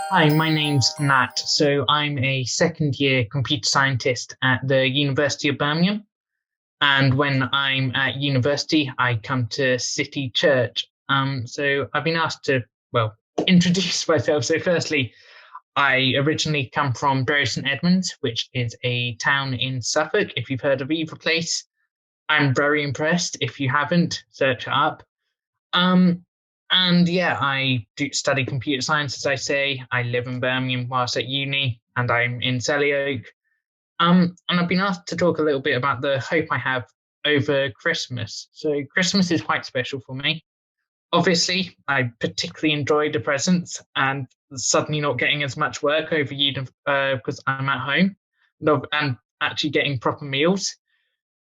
Hi, my name's Nat. So I'm a second year computer scientist at the University of Birmingham. And when I'm at university, I come to City Church. So I've been asked to, well, introduce myself. So firstly, I originally come from Bury St Edmunds, which is a town in Suffolk. If you've heard of either place, I'm very impressed. If you haven't, search it up. Um, and yeah, I do study computer science, as I say. I live in Birmingham whilst at uni, and I'm in Selly Oak. And I've been asked to talk a little bit about the hope I have over Christmas. So Christmas is quite special for me. Obviously, I particularly enjoy the presents and suddenly not getting as much work over because I'm at home and actually getting proper meals.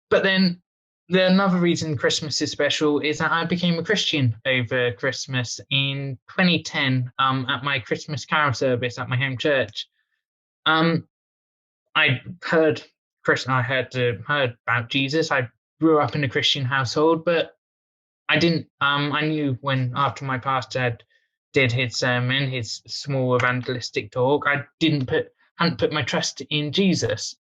But then another reason Christmas is special is that I became a Christian over Christmas in 2010 at my Christmas carol service at my home church. Um, I heard heard about Jesus. I grew up in a Christian household, but I didn't. I knew when after my pastor did his sermon, his small evangelistic talk, I didn't put hadn't put my trust in Jesus.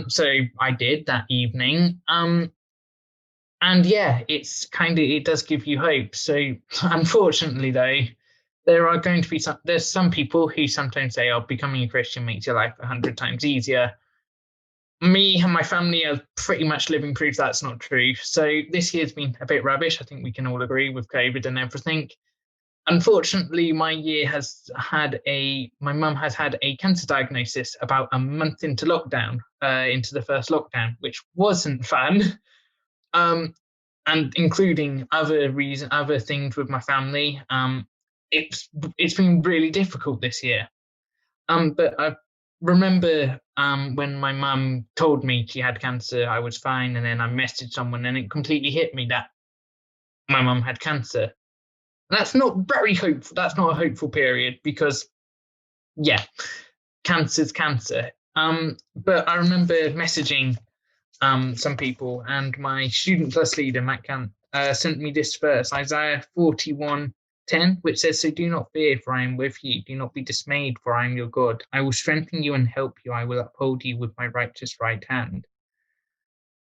So I did that evening. And yeah, it does give you hope. So unfortunately, though, there's some people who sometimes say, "Oh, becoming a Christian makes your life 100 times easier." Me and my family are pretty much living proof that's not true. So this year's been a bit rubbish. I think we can all agree with COVID and everything. Unfortunately, my mum has had a cancer diagnosis about a month into lockdown, into the first lockdown, which wasn't fun. Um, and including other things with my family. It's it's been really difficult this year. But I remember when my mum told me she had cancer, I was fine, and then I messaged someone, and it completely hit me that my mum had cancer. That's not very hopeful. That's not a hopeful period because, yeah, cancer's cancer. But I remember messaging some people, and my student plus leader, Matt Kant, sent me this verse, Isaiah 41:10, which says, "So do not fear, for I am with you. Do not be dismayed, for I am your God. I will strengthen you and help you. I will uphold you with my righteous right hand."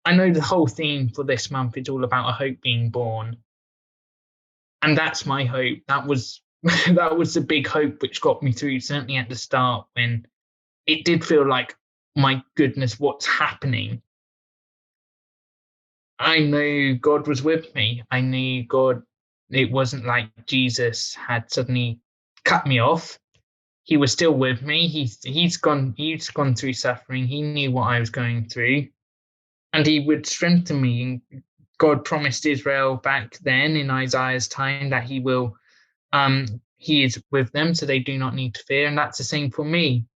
I know the whole theme for this month is all about a hope being born. And that's my hope. That was that was the big hope which got me through, certainly at the start when it did feel like, my goodness, what's happening? I knew God was with me. I knew God, it wasn't like Jesus had suddenly cut me off. He was still with me. He's gone through suffering. He knew what I was going through. And he would strengthen me. And God promised Israel back then in Isaiah's time that he is with them, so they do not need to fear. And that's the same for me.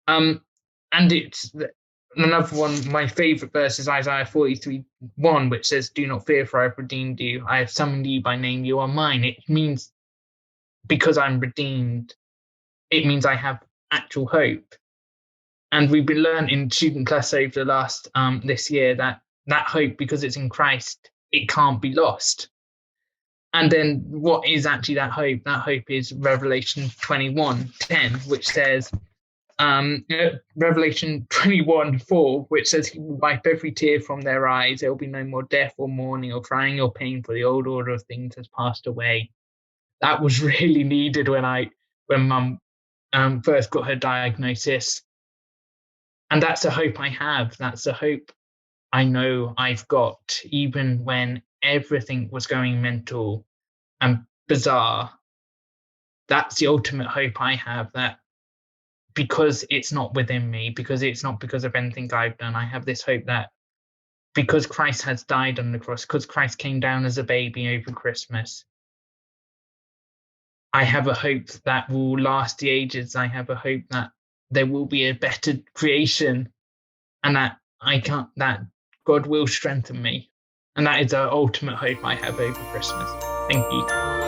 Um, and it's another one. My favorite verse is Isaiah 43:1, which says, "Do not fear, for I have redeemed you. I have summoned you by name. You are mine." It means because I'm redeemed, it means I have actual hope. And we've been learned in student class over the last this year that hope, because it's in Christ, it can't be lost. And then what is actually that hope? That hope is Revelation 21:10, which says, Revelation 21:4, which says, "He will wipe every tear from their eyes. There will be no more death or mourning or crying or pain, for the old order of things has passed away." That was really needed when Mum first got her diagnosis, and that's a hope I have. That's a hope I know I've got, even when everything was going mental and bizarre. That's the ultimate hope I have, that because it's not within me, because it's not because of anything I've done, I have this hope that because Christ has died on the cross, because Christ came down as a baby over Christmas, I have a hope that will last the ages. I have a hope that there will be a better creation, and that God will strengthen me. And that is the ultimate hope I have over Christmas. Thank you.